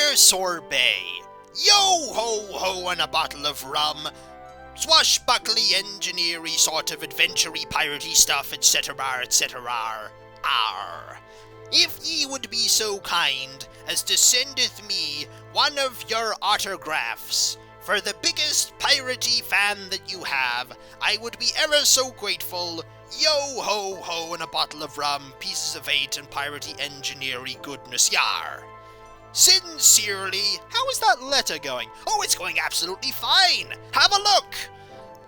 Dear Sorbet, yo-ho-ho and a bottle of rum, swashbuckly, engineery, sort of adventure-y, piratey stuff, etc., etc., R. If ye would be so kind as to sendeth me one of your autographs, for the biggest piratey fan that you have, I would be ever so grateful. Yo-ho-ho and a bottle of rum, pieces of 8 and piratey engineery goodness, yar. Sincerely, how is that letter going? Oh, it's going absolutely fine. Have a look.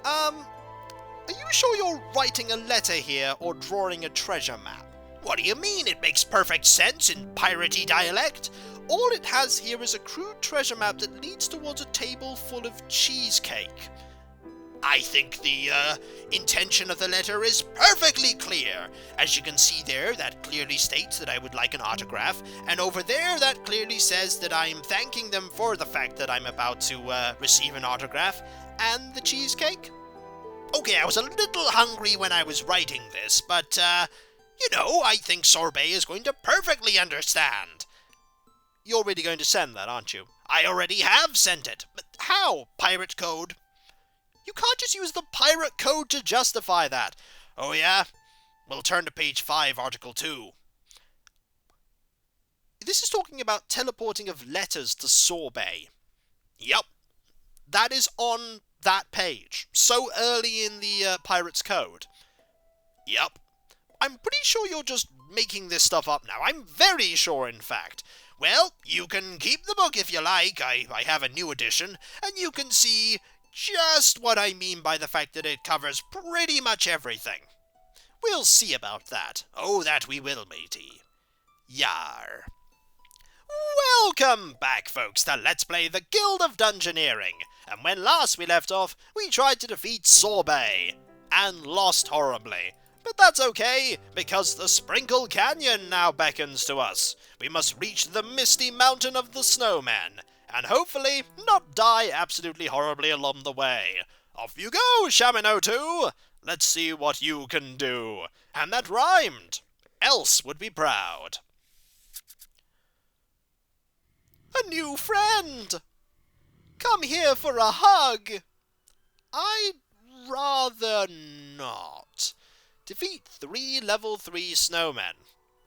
Are you sure you're writing a letter here or drawing a treasure map? What do you mean? It makes perfect sense in piratey dialect. All it has here is a crude treasure map that leads towards a table full of cheesecake. I think the intention of the letter is perfectly clear. As you can see there, that clearly states that I would like an autograph, and over there that clearly says that I'm thanking them for the fact that I'm about to receive an autograph, and the cheesecake. Okay, I was a little hungry when I was writing this, but, I think Sorbet is going to perfectly understand. You're really going to send that, aren't you? I already have sent it. But how? Pirate code? You can't just use the pirate code to justify that. Oh yeah? We'll turn to page 5, article 2. This is talking about teleporting of letters to Sorbet. Yep. That is on that page. So early in the pirate's code. Yep. I'm pretty sure you're just making this stuff up now. I'm very sure, in fact. Well, you can keep the book if you like. I have a new edition, and you can see just what I mean by the fact that it covers pretty much everything. We'll see about that. Oh, that we will, matey. Yar. Welcome back, folks, to Let's Play the Guild of Dungeoneering. And when last we left off, we tried to defeat Sorbet, and lost horribly. But that's okay, because the Sprinkle Canyon now beckons to us. We must reach the misty mountain of the Snowmen, and hopefully not die absolutely horribly along the way. Off you go, Shamino2! Let's see what you can do. And that rhymed. Else would be proud. A new friend! Come here for a hug! I'd rather not. Defeat 3 level 3 snowmen.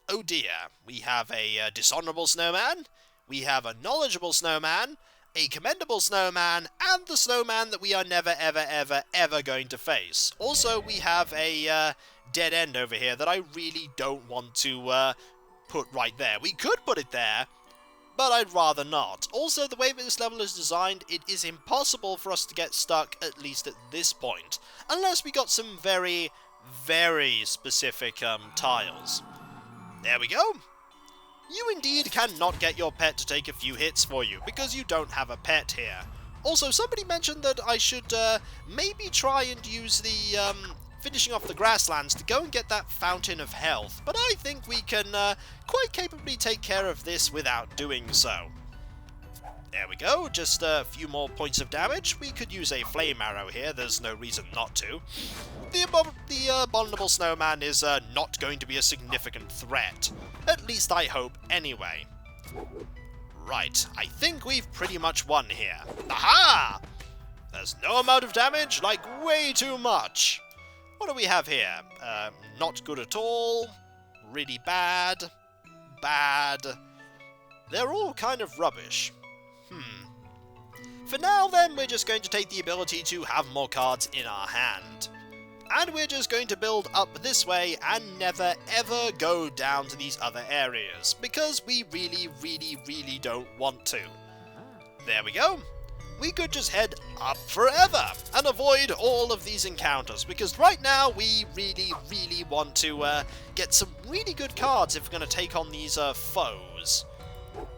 Oh dear, we have a dishonorable snowman, we have a knowledgeable snowman, a commendable snowman, and the snowman that we are never ever going to face. Also, we have a dead end over here that I really don't want to put right there. We could put it there, but I'd rather not. Also, the way that this level is designed, it is impossible for us to get stuck, at least at this point, unless we got some very specific tiles. There we go. You indeed cannot get your pet to take a few hits for you, because you don't have a pet here. Also, somebody mentioned that I should maybe try and use the finishing off the grasslands to go and get that fountain of health, but I think we can quite capably take care of this without doing so. There we go, just a few more points of damage. We could use a flame arrow here, there's no reason not to. The abominable snowman is not going to be a significant threat. At least I hope, anyway. Right, I think we've pretty much won here. Aha! There's no amount of damage, like way too much. What do we have here? Not good at all. Really bad. Bad. They're all kind of rubbish. For now, then, we're just going to take the ability to have more cards in our hand. And we're just going to build up this way and never ever go down to these other areas, because we really don't want to. There we go. We could just head up forever and avoid all of these encounters, because right now we really want to get some really good cards if we're going to take on these foes.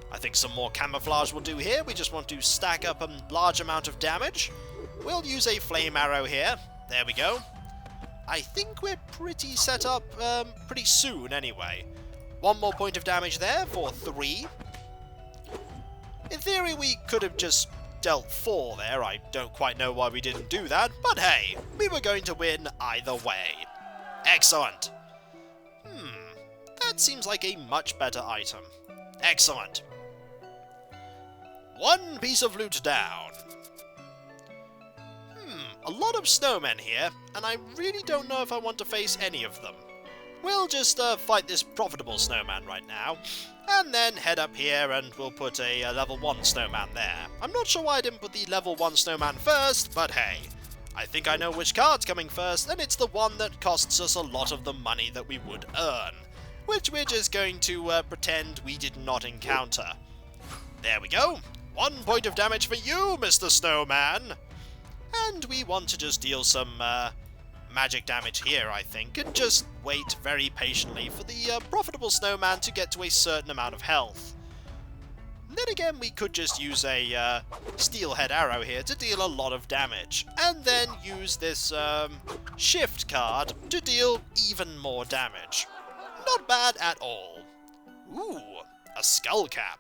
I think some more camouflage will do here. We just want to stack up a large amount of damage. We'll use a flame arrow here. There we go. I think we're pretty set up pretty soon anyway. One more point of damage there for 3. In theory, we could have just dealt 4 there. I don't quite know why we didn't do that, but hey, we were going to win either way. Excellent. That seems like a much better item. Excellent. One piece of loot down. A lot of snowmen here, and I really don't know if I want to face any of them. We'll just fight this profitable snowman right now, and then head up here and we'll put a level 1 snowman there. I'm not sure why I didn't put the level 1 snowman first, but hey, I think I know which card's coming first, and it's the one that costs us a lot of the money that we would earn, which we're just going to pretend we did not encounter. There we go. 1 point of damage for you, Mr. Snowman. And we want to just deal some magic damage here, I think, and just wait very patiently for the profitable snowman to get to a certain amount of health. Then again, we could just use a steelhead arrow here to deal a lot of damage, and then use this shift card to deal even more damage. Not bad at all. Ooh, a skull cap.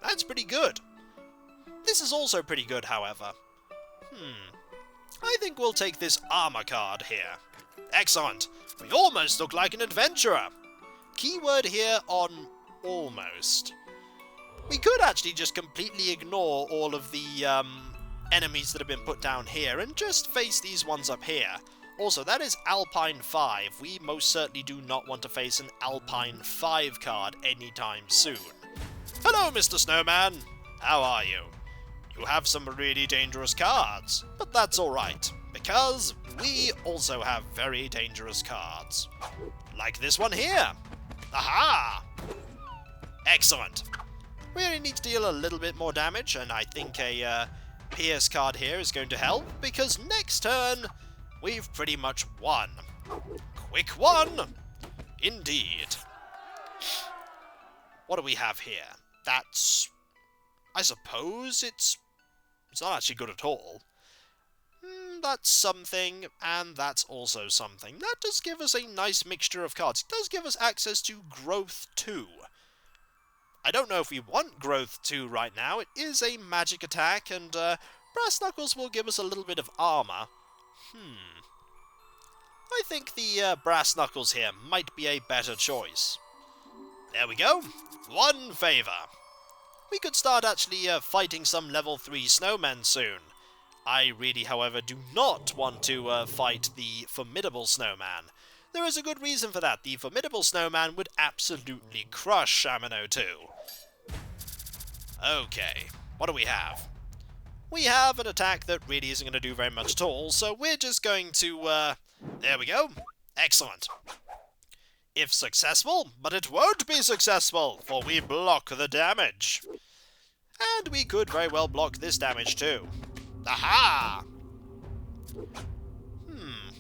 That's pretty good. This is also pretty good, however. I think we'll take this armor card here. Excellent. We almost look like an adventurer. Keyword here on almost. We could actually just completely ignore all of the enemies that have been put down here and just face these ones up here. Also, that is Alpine 5. We most certainly do not want to face an Alpine 5 card anytime soon. Hello, Mr. Snowman. How are you? You have some really dangerous cards, but that's alright, because we also have very dangerous cards. Like this one here. Aha! Excellent. We only need to deal a little bit more damage, and I think a Pierce card here is going to help, because next turn, we've pretty much won. Quick one! Indeed. What do we have here? That's... I suppose it's not actually good at all. That's something, and that's also something. That does give us a nice mixture of cards. It does give us access to Growth 2. I don't know if we want Growth 2 right now. It is a magic attack, and Brass Knuckles will give us a little bit of armor. I think the Brass Knuckles here might be a better choice. There we go. 1 favor. We could start actually fighting some level 3 snowmen soon. I really, however, do not want to fight the formidable snowman. There is a good reason for that. The formidable snowman would absolutely crush Shamino 2. Okay, what do we have? We have an attack that really isn't going to do very much at all, so we're just going to... there we go. Excellent. If successful, but it won't be successful, for we block the damage. And we could very well block this damage too. Aha!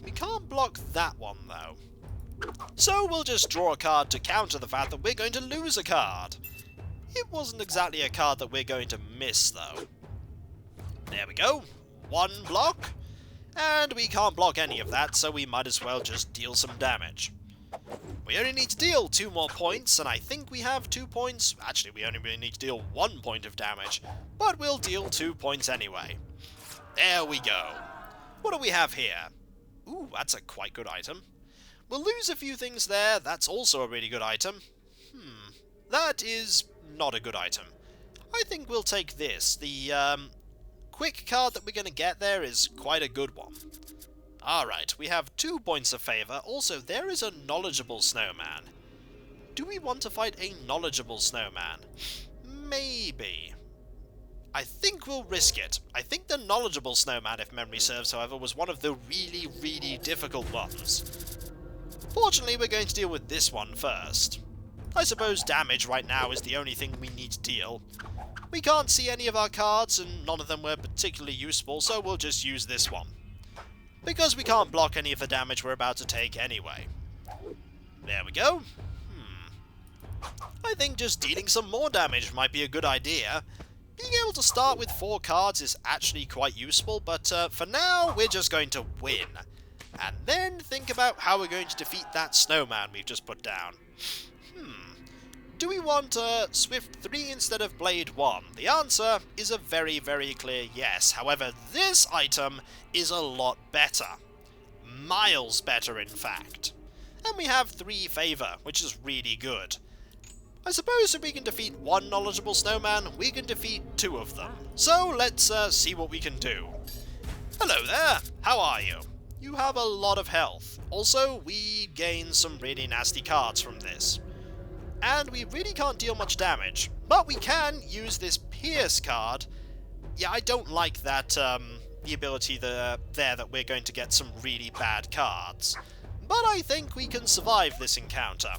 We can't block that one though. So we'll just draw a card to counter the fact that we're going to lose a card. It wasn't exactly a card that we're going to miss though. There we go. 1 block. And we can't block any of that, so we might as well just deal some damage. We only need to deal 2 more points, and I think we have 2 points. Actually, we only really need to deal 1 point of damage, but we'll deal 2 points anyway. There we go. What do we have here? Ooh, that's a quite good item. We'll lose a few things there. That's also a really good item. That is not a good item. I think we'll take this. The quick card that we're going to get there is quite a good one. Alright, we have 2 points of favour. Also, there is a knowledgeable snowman. Do we want to fight a knowledgeable snowman? Maybe. I think we'll risk it. I think the knowledgeable snowman, if memory serves, however, was one of the really, really difficult ones. Fortunately, we're going to deal with this one first. I suppose damage right now is the only thing we need to deal. We can't see any of our cards, and none of them were particularly useful, so we'll just use this one. Because we can't block any of the damage we're about to take anyway. There we go. I think just dealing some more damage might be a good idea. Being able to start with 4 cards is actually quite useful, but for now, we're just going to win. And then think about how we're going to defeat that snowman we've just put down. Do we want Swift 3 instead of Blade 1? The answer is a very, very clear yes. However, this item is a lot better. Miles better, in fact. And we have 3 favor, which is really good. I suppose if we can defeat one knowledgeable snowman, we can defeat two of them. So let's see what we can do. Hello there, how are you? You have a lot of health. Also, we gain some really nasty cards from this. And we really can't deal much damage, but we can use this Pierce card. Yeah, I don't like that, the ability there that we're going to get some really bad cards. But I think we can survive this encounter.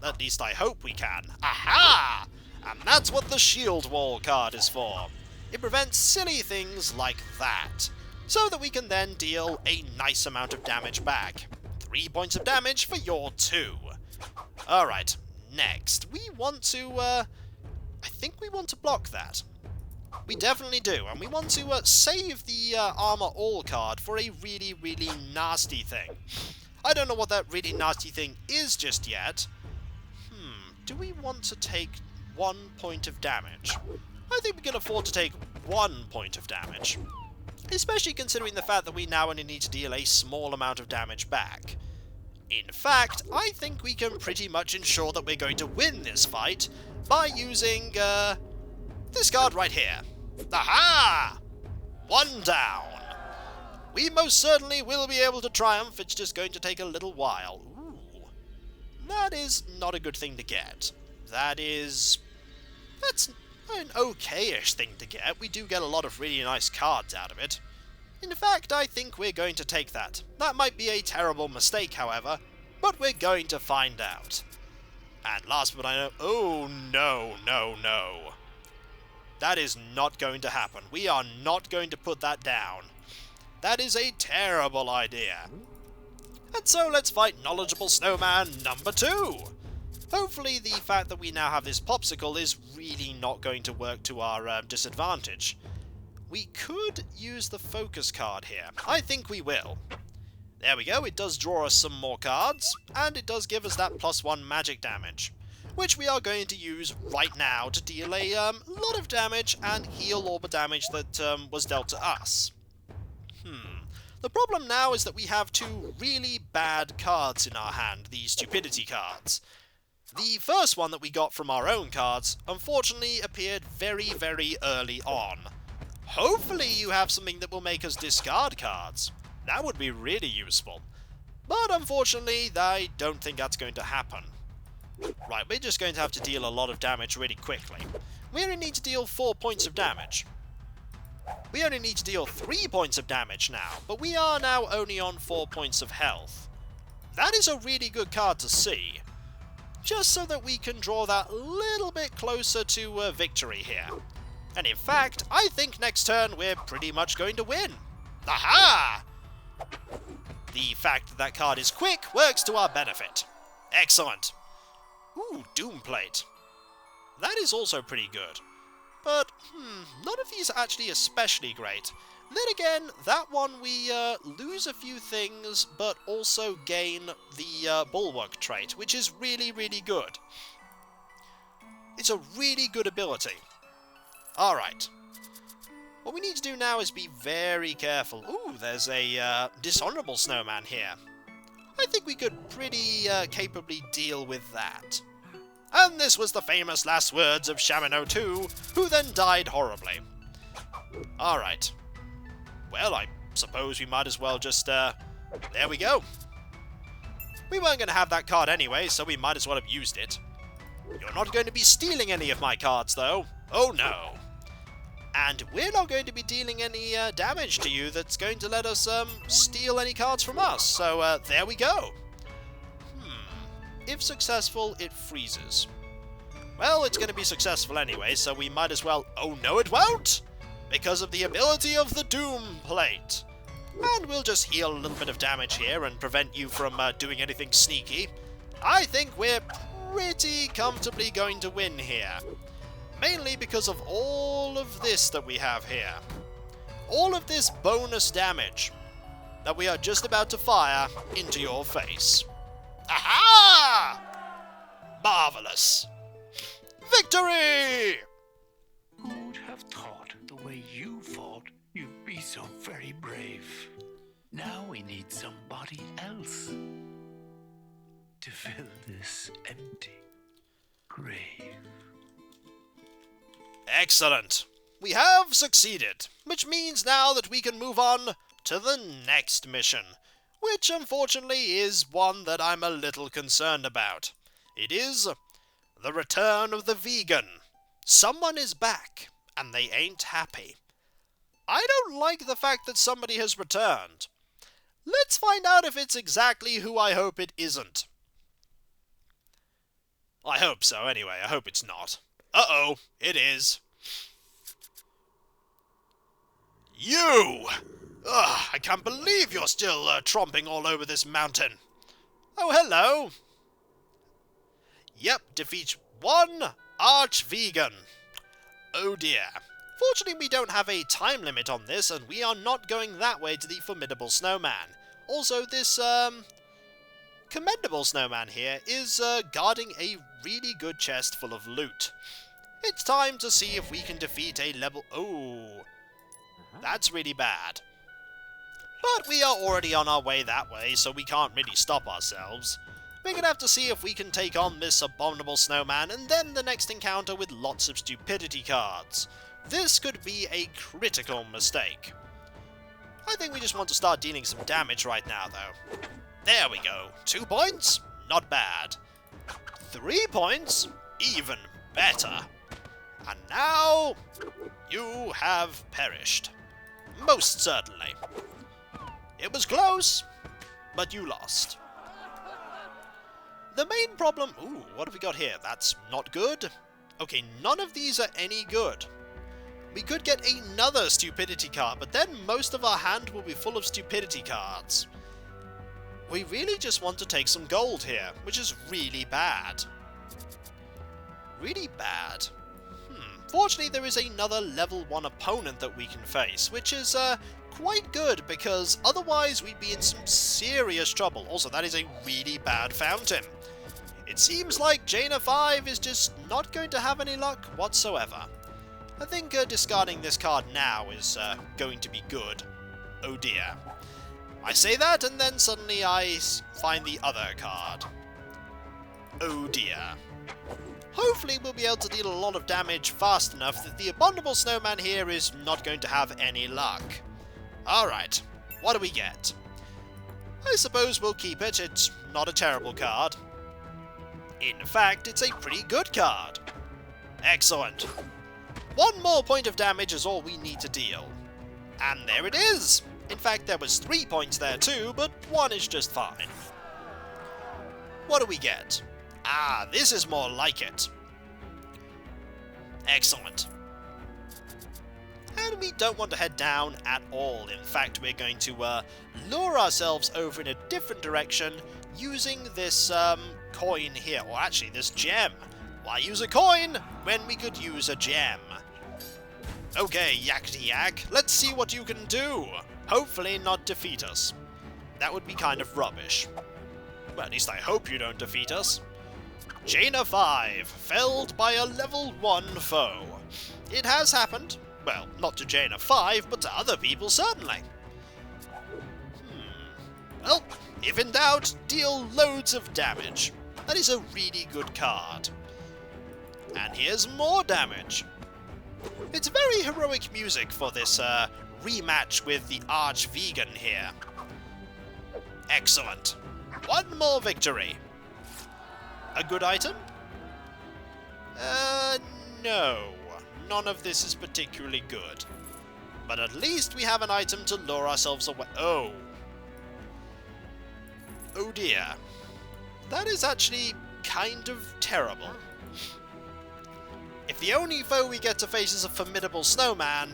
At least I hope we can. Aha! And that's what the Shield Wall card is for. It prevents silly things like that, so that we can then deal a nice amount of damage back. 3 points of damage for your 2. Alright. Next, we want to, I think we want to block that. We definitely do, and we want to save the Armor All card for a really, really nasty thing. I don't know what that really nasty thing is just yet. Do we want to take 1 point of damage? I think we can afford to take 1 point of damage. Especially considering the fact that we now only need to deal a small amount of damage back. In fact, I think we can pretty much ensure that we're going to win this fight by using, this card right here. Aha! 1 down. We most certainly will be able to triumph, it's just going to take a little while. Ooh. That is not a good thing to get. That's an okay-ish thing to get. We do get a lot of really nice cards out of it. In fact, I think we're going to take that. That might be a terrible mistake, however, but we're going to find out. And last but I know... Oh, no, no, no. That is not going to happen. We are not going to put that down. That is a terrible idea. And so let's fight Knowledgeable Snowman number 2. Hopefully the fact that we now have this popsicle is really not going to work to our disadvantage. We could use the focus card here. I think we will. There we go, it does draw us some more cards, and it does give us that +1 magic damage, which we are going to use right now to deal a lot of damage and heal all the damage that was dealt to us. The problem now is that we have 2 really bad cards in our hand, the stupidity cards. The first one that we got from our own cards, unfortunately, appeared very, very early on. Hopefully you have something that will make us discard cards. That would be really useful. But unfortunately, I don't think that's going to happen. Right, we're just going to have to deal a lot of damage really quickly. We only need to deal 4 points of damage. We only need to deal 3 points of damage now, but we are now only on 4 points of health. That is a really good card to see. Just so that we can draw that little bit closer to victory here. And in fact, I think next turn we're pretty much going to win. Aha! The fact that that card is quick works to our benefit. Excellent. Ooh, Doom Plate. That is also pretty good. But, none of these are actually especially great. Then again, that one we lose a few things, but also gain the Bulwark trait, which is really, really good. It's a really good ability. Alright. What we need to do now is be very careful. Ooh, there's a dishonorable snowman here. I think we could pretty capably deal with that. And this was the famous last words of Shamino 2, who then died horribly. Alright. Well, I suppose we might as well just, there we go. We weren't going to have that card anyway, so we might as well have used it. You're not going to be stealing any of my cards, though. Oh, no. And we're not going to be dealing any damage to you that's going to let us steal any cards from us. So there we go. If successful, it freezes. Well, it's going to be successful anyway, so we might as well... Oh, no, it won't! Because of the ability of the Doom Plate. And we'll just heal a little bit of damage here and prevent you from doing anything sneaky. I think we're pretty comfortably going to win here. Mainly because of all of this that we have here. All of this bonus damage that we are just about to fire into your face. Aha! Marvelous! Victory! Who'd have thought the way you fought, you'd be so very brave? Now we need somebody else to fill this empty. grave. Excellent. We have succeeded, which means now that we can move on to the next mission, which unfortunately is one that I'm a little concerned about. It is the return of the vegan. Someone is back, and they ain't happy. I don't like the fact that somebody has returned. Let's find out if it's exactly who I hope it isn't. I hope so, anyway. I hope it's not. Uh-oh, it is. You! Ugh, I can't believe you're still tromping all over this mountain. Oh, hello. Yep, defeat one arch-vegan. Oh dear. Fortunately, we don't have a time limit on this, and we are not going that way to the formidable snowman. Also, this, commendable snowman here is, guarding a really good chest full of loot. It's time to see if we can defeat a level... Oh, that's really bad. But we are already on our way that way, so we can't really stop ourselves. We're gonna have to see if we can take on this abominable snowman, and then the next encounter with lots of stupidity cards. This could be a critical mistake. I think we just want to start dealing some damage right now, though. There we go. 2 points? Not bad. 3 points? Even better. And now, you have perished. Most certainly. It was close, but you lost. The main problem... Ooh, what have we got here? That's not good. Okay, none of these are any good. We could get another stupidity card, but then most of our hand will be full of stupidity cards. We really just want to take some gold here, which is really bad. Really bad. Fortunately, there is another level 1 opponent that we can face, which is quite good, because otherwise we'd be in some serious trouble. Also, that is a really bad fountain. It seems like Jaina 5 is just not going to have any luck whatsoever. I think discarding this card now is going to be good. Oh dear. I say that, and then suddenly I find the other card. Oh dear. Hopefully we'll be able to deal a lot of damage fast enough that the abominable snowman here is not going to have any luck. Alright, what do we get? I suppose we'll keep it. It's not a terrible card. In fact, it's a pretty good card. Excellent. 1 more point of damage is all we need to deal. And there it is! In fact, there was 3 points there too, but 1 is just fine. What do we get? Ah, this is more like it. Excellent. And we don't want to head down at all. In fact, we're going to lure ourselves over in a different direction using this coin here. Or actually, this gem. Why use a coin when we could use a gem? Okay, yakety yak, let's see what you can do. Hopefully not defeat us. That would be kind of rubbish. Well, at least I hope you don't defeat us. Jaina 5, felled by a level 1 foe. It has happened. Well, not to Jaina 5, but to other people certainly. Well, if in doubt, deal loads of damage. That is a really good card. And here's more damage. It's very heroic music for this rematch with the arch-vegan here. Excellent. 1 more victory. A good item? No. None of this is particularly good. But at least we have an item to lure ourselves away. Oh. Oh dear. That is actually kind of terrible. If the only foe we get to face is a formidable snowman...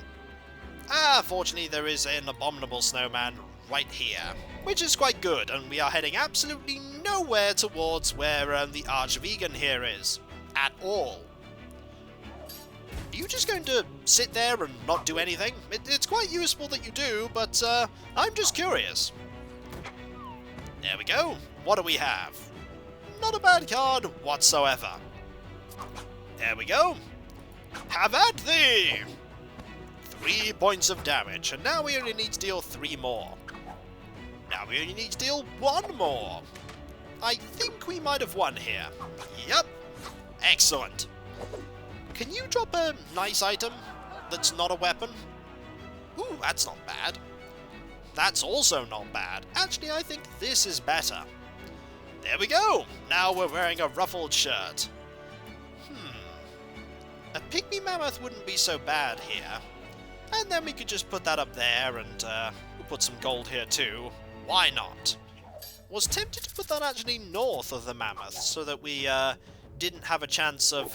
fortunately there is an abominable snowman right here, which is quite good, and we are heading absolutely nowhere towards where the arch-vegan here is. At all. Are you just going to sit there and not do anything? It's quite useful that you do, but I'm just curious. There we go. What do we have? Not a bad card whatsoever. There we go. Have at thee! 3 points of damage, and now we only need to deal 3 more. Now we only need to deal 1 more. I think we might have won here. Yep. Excellent. Can you drop a nice item that's not a weapon? Ooh, that's not bad. That's also not bad. Actually, I think this is better. There we go! Now we're wearing a ruffled shirt. A pygmy mammoth wouldn't be so bad here. And then we could just put that up there, and we'll put some gold here too. Why not? Was tempted to put that actually north of the mammoth, so that we didn't have a chance of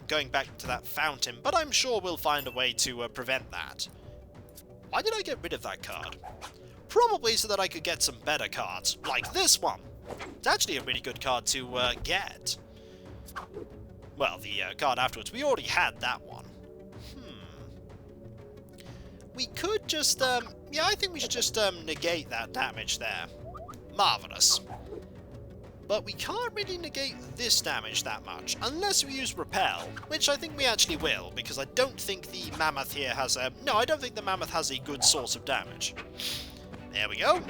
going back to that fountain, but I'm sure we'll find a way to prevent that. Why did I get rid of that card? Probably so that I could get some better cards, like this one. It's actually a really good card to get. Well, the card afterwards, we already had that one. We could just, yeah, I think we should just negate that damage there. Marvellous. But we can't really negate this damage that much, unless we use Repel, which I think we actually will, because I don't think the mammoth here has a... No, I don't think the mammoth has a good source of damage. There we go.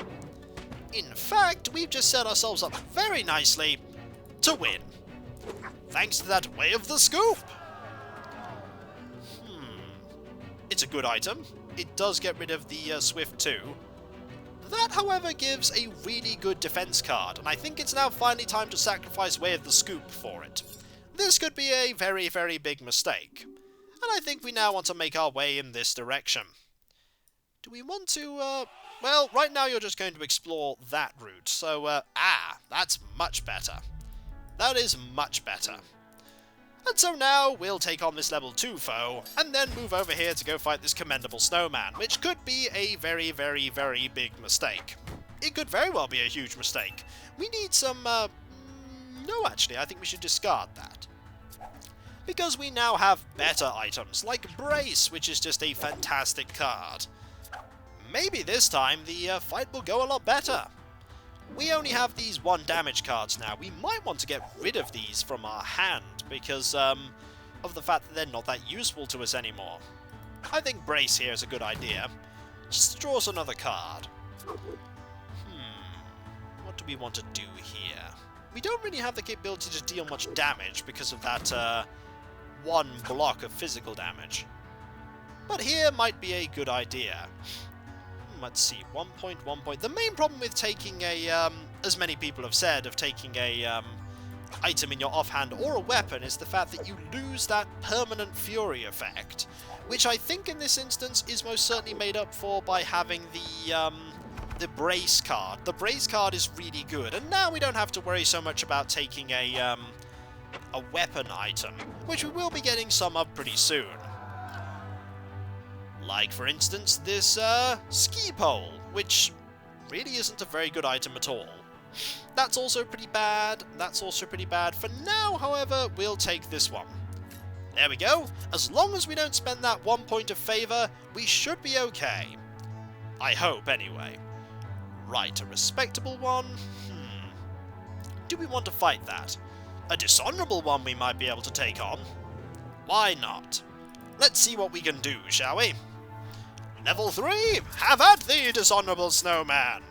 In fact, we've just set ourselves up very nicely to win. Thanks to that Way of the Scoop! It's a good item. It does get rid of the Swift 2. That, however, gives a really good defense card, and I think it's now finally time to sacrifice Way of the Scoop for it. This could be a very, very big mistake, and I think we now want to make our way in this direction. Do we want to, well, right now you're just going to explore that route, so, that's much better. That is much better. And so now we'll take on this level 2 foe, and then move over here to go fight this commendable snowman, which could be a very, very, very big mistake. It could very well be a huge mistake. We need some, no, actually, I think we should discard that. Because we now have better items, like Brace, which is just a fantastic card. Maybe this time the fight will go a lot better. We only have these 1 damage cards now. We might want to get rid of these from our hand, because of the fact that they're not that useful to us anymore. I think Brace here is a good idea. Just draw us another card. What do we want to do here? We don't really have the capability to deal much damage because of that 1 block of physical damage. But here might be a good idea. Let's see, 1 point, 1 point. The main problem with taking a, as many people have said, of taking a item in your offhand or a weapon is the fact that you lose that permanent fury effect, which I think in this instance is most certainly made up for by having the Brace card. The Brace card is really good, and now we don't have to worry so much about taking a weapon item, which we will be getting some of pretty soon. Like, for instance, this ski pole, which really isn't a very good item at all. That's also pretty bad. That's also pretty bad. For now, however, we'll take this one. There we go. As long as we don't spend that 1 point of favour, we should be okay. I hope, anyway. Right, a respectable one. Do we want to fight that? A dishonourable one we might be able to take on. Why not? Let's see what we can do, shall we? Level 3! Have at thee, dishonourable snowman!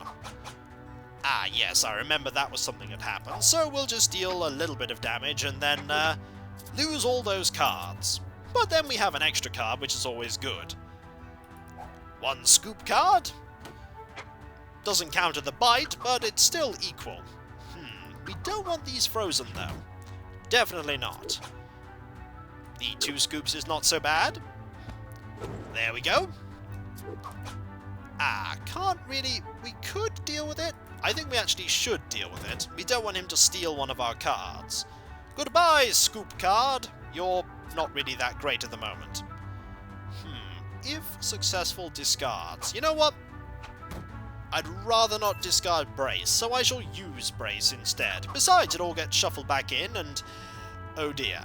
Ah, yes, I remember that was something that happened, so we'll just deal a little bit of damage and then lose all those cards. But then we have an extra card, which is always good. 1 scoop card. Doesn't counter the bite, but it's still equal. We don't want these frozen, though. Definitely not. The 2 scoops is not so bad. There we go. Can't really... We could deal with it. I think we actually should deal with it. We don't want him to steal one of our cards. Goodbye, scoop card. You're not really that great at the moment. If successful, discards. You know what? I'd rather not discard Brace, so I shall use Brace instead. Besides, it all gets shuffled back in, and... oh dear.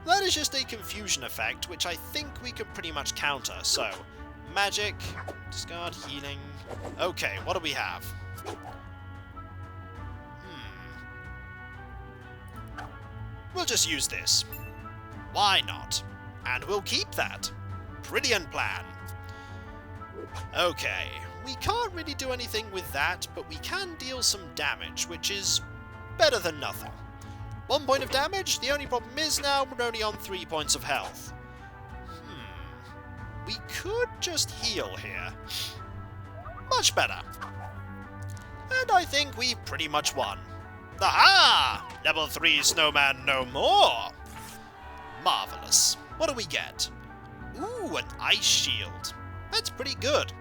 That is just a confusion effect, which I think we could pretty much counter, so... magic, discard, healing... Okay, what do we have? We'll just use this. Why not? And we'll keep that. Brilliant plan. Okay, we can't really do anything with that, but we can deal some damage, which is better than nothing. 1 point of damage. The only problem is now we're only on 3 points of health. We could just heal here. Much better. And I think we've pretty much won. Aha! Level 3 snowman no more! Marvellous. What do we get? Ooh, an ice shield. That's pretty good.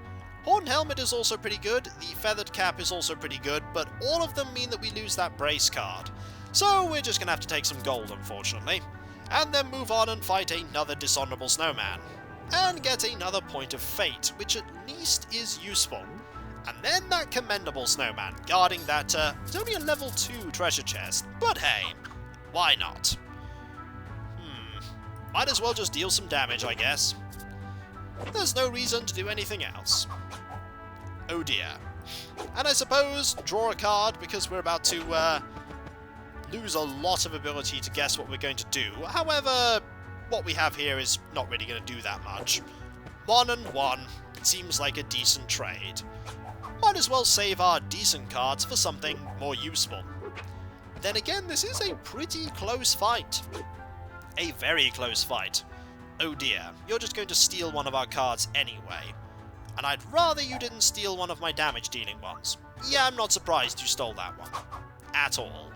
Horn helmet is also pretty good, the feathered cap is also pretty good, but all of them mean that we lose that brace card. So we're just gonna have to take some gold, unfortunately, and then move on and fight another dishonorable snowman. And get another point of fate, which at least is useful. And then that commendable snowman, guarding that, it's only a level 2 treasure chest, but hey, why not? Might as well just deal some damage, I guess. There's no reason to do anything else. Oh dear. And I suppose draw a card, because we're about to, lose a lot of ability to guess what we're going to do. However, what we have here is not really going to do that much. 1 and 1. It seems like a decent trade. Might as well save our decent cards for something more useful. Then again, this is a pretty close fight. A very close fight. Oh dear, you're just going to steal one of our cards anyway. And I'd rather you didn't steal one of my damage-dealing ones. Yeah, I'm not surprised you stole that one. At all.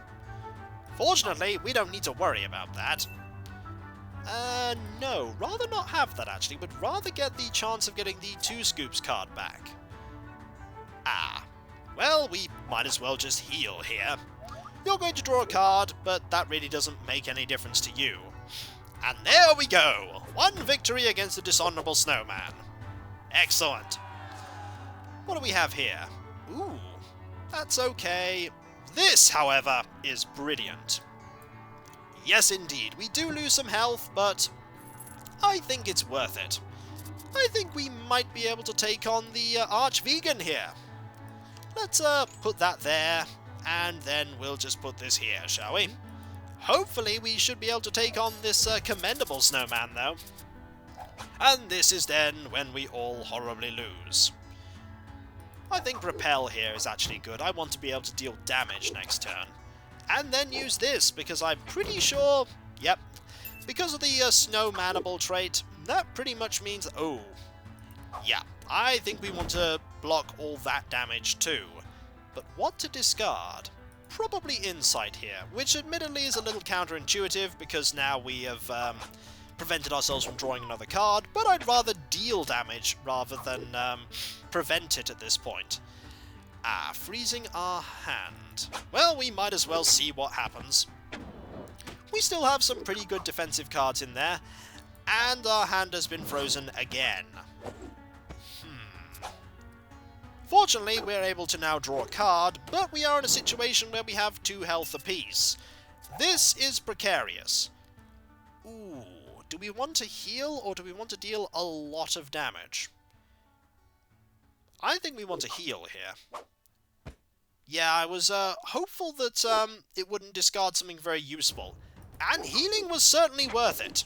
Fortunately, we don't need to worry about that. No, rather not have that actually, but rather get the chance of getting the 2 scoops card back. Ah, well, we might as well just heal here. You're going to draw a card, but that really doesn't make any difference to you. And there we go! 1 victory against the dishonorable snowman. Excellent. What do we have here? Ooh, that's okay. This, however, is brilliant. Yes, indeed, we do lose some health, but I think it's worth it. I think we might be able to take on the arch-vegan here. Let's put that there, and then we'll just put this here, shall we? Hopefully we should be able to take on this commendable snowman, though. And this is then when we all horribly lose. I think repel here is actually good. I want to be able to deal damage next turn. And then use this, because I'm pretty sure... Yep. Because of the snowmanable trait, that pretty much means... Oh. Yeah. I think we want to block all that damage too. But what to discard? Probably insight here, which admittedly is a little counterintuitive, because now we have prevented ourselves from drawing another card, but I'd rather deal damage rather than prevent it at this point. Ah, freezing our hand. Well, we might as well see what happens. We still have some pretty good defensive cards in there, and our hand has been frozen again. Fortunately, we're able to now draw a card, but we are in a situation where we have 2 health apiece. This is precarious. Ooh, do we want to heal, or do we want to deal a lot of damage? I think we want to heal here. Yeah, I was hopeful that it wouldn't discard something very useful. And healing was certainly worth it.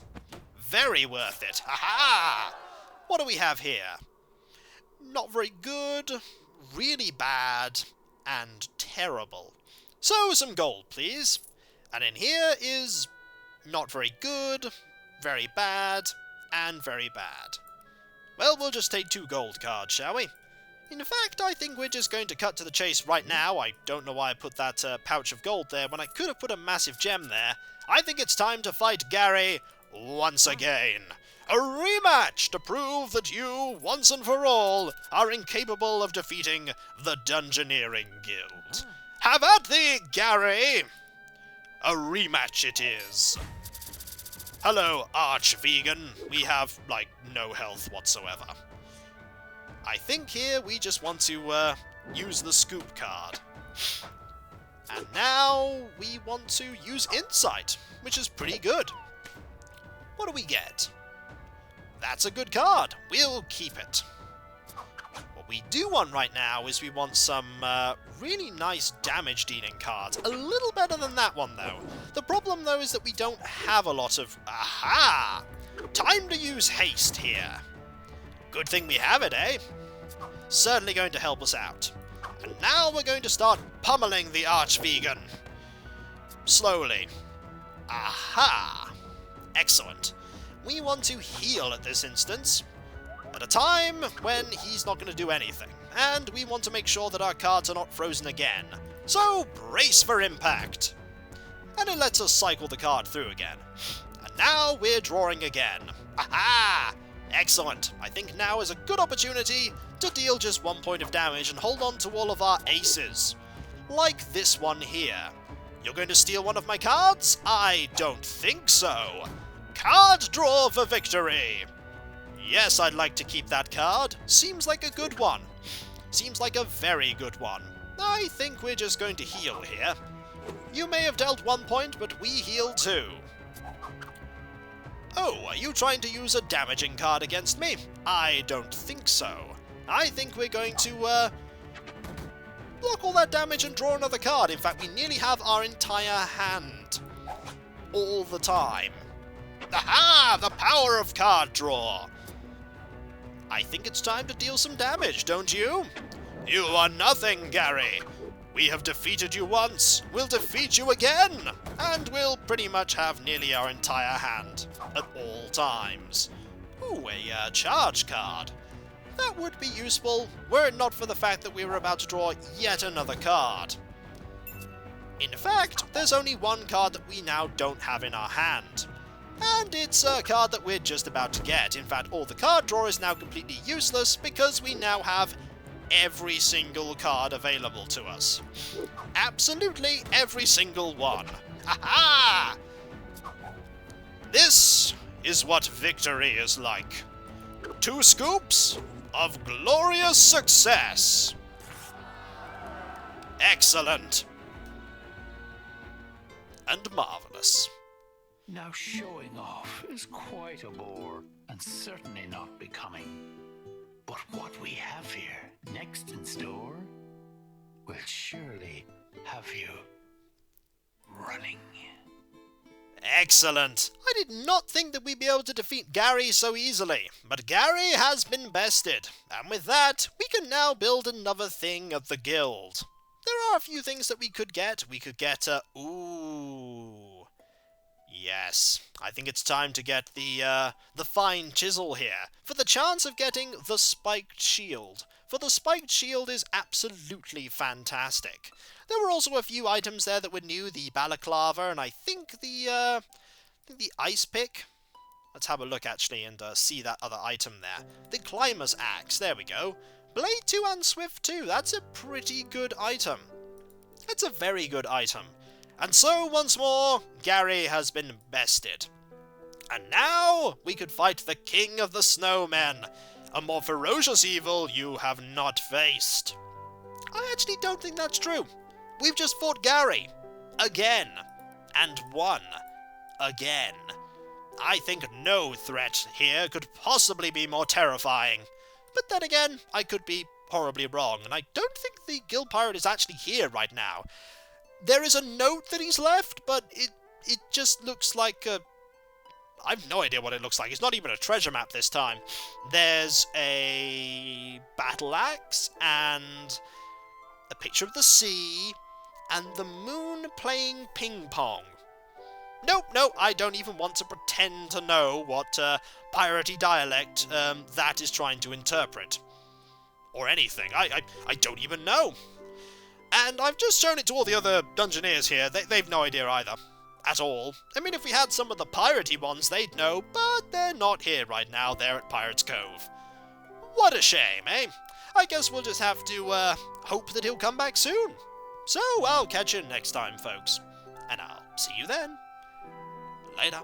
Very worth it. Ha-ha! What do we have here? Not very good, really bad, and terrible. So, some gold, please. And in here is not very good, very bad, and very bad. Well, we'll just take 2 gold cards, shall we? In fact, I think we're just going to cut to the chase right now. I don't know why I put that pouch of gold there when I could have put a massive gem there. I think it's time to fight Garry once again. A rematch to prove that you, once and for all, are incapable of defeating the Dungeoneering Guild. Have at thee, Garry! A rematch it is. Hello, arch-vegan. We have, like, no health whatsoever. I think here we just want to use the scoop card. And now we want to use insight, which is pretty good. What do we get? That's a good card. We'll keep it. What we do want right now is we want some really nice damage-dealing cards. A little better than that one, though. The problem, though, is that we don't have a lot of... Aha! Time to use haste here. Good thing we have it, eh? Certainly going to help us out. And now we're going to start pummeling the arch-vegan. Slowly. Aha! Excellent. We want to heal at this instance, at a time when he's not going to do anything, and we want to make sure that our cards are not frozen again. So, brace for impact! And it lets us cycle the card through again. And now we're drawing again. Aha! Excellent. I think now is a good opportunity to deal just 1 point of damage and hold on to all of our aces. Like this one here. You're going to steal one of my cards? I don't think so. Card draw for victory! Yes, I'd like to keep that card. Seems like a good one. Seems like a very good one. I think we're just going to heal here. You may have dealt 1 point, but we heal 2. Oh, are you trying to use a damaging card against me? I don't think so. I think we're going to, block all that damage and draw another card. In fact, we nearly have our entire hand. All the time. Aha! The power of card draw! I think it's time to deal some damage, don't you? You are nothing, Garry. We have defeated you once, we'll defeat you again, and we'll pretty much have nearly our entire hand at all times. Ooh, a charge card. That would be useful, were it not for the fact that we were about to draw yet another card. In fact, there's only one card that we now don't have in our hand. And it's a card that we're just about to get. In fact, all the card draw is now completely useless because we now have every single card available to us. Absolutely every single one. Aha! This is what victory is like. 2 scoops of glorious success. Excellent. And marvelous. Now showing off is quite a bore, and certainly not becoming. But what we have here, next in store, will surely have you running. Excellent. I did not think that we'd be able to defeat Garry so easily, but Garry has been bested, and with that, we can now build another thing of the guild. There are a few things that we could get. We could get ooh. Yes, I think it's time to get the fine chisel here, for the chance of getting the spiked shield. For the spiked shield is absolutely fantastic. There were also a few items there that were new, the balaclava, and I think the ice pick. Let's have a look actually and see that other item there. The climber's axe, there we go. Blade 2 and Swift 2, that's a pretty good item. It's a very good item. And so, once more, Garry has been bested. And now, we could fight the King of the Snowmen, a more ferocious evil you have not faced. I actually don't think that's true. We've just fought Garry. Again. And won. Again. I think no threat here could possibly be more terrifying. But then again, I could be horribly wrong, and I don't think the Guild Pirate is actually here right now. There is a note that he's left, but it just looks like a... I have no idea what it looks like. It's not even a treasure map this time. There's a battle axe, and a picture of the sea, and the moon playing ping pong. Nope, I don't even want to pretend to know what piratey dialect that is trying to interpret. Or anything. I don't even know. And I've just shown it to all the other Dungeoneers here. They've no idea either. At all. I mean, if we had some of the piratey ones, they'd know, but they're not here right now. They're at Pirate's Cove. What a shame, eh? I guess we'll just have to hope that he'll come back soon. So, I'll catch you next time, folks. And I'll see you then. Later.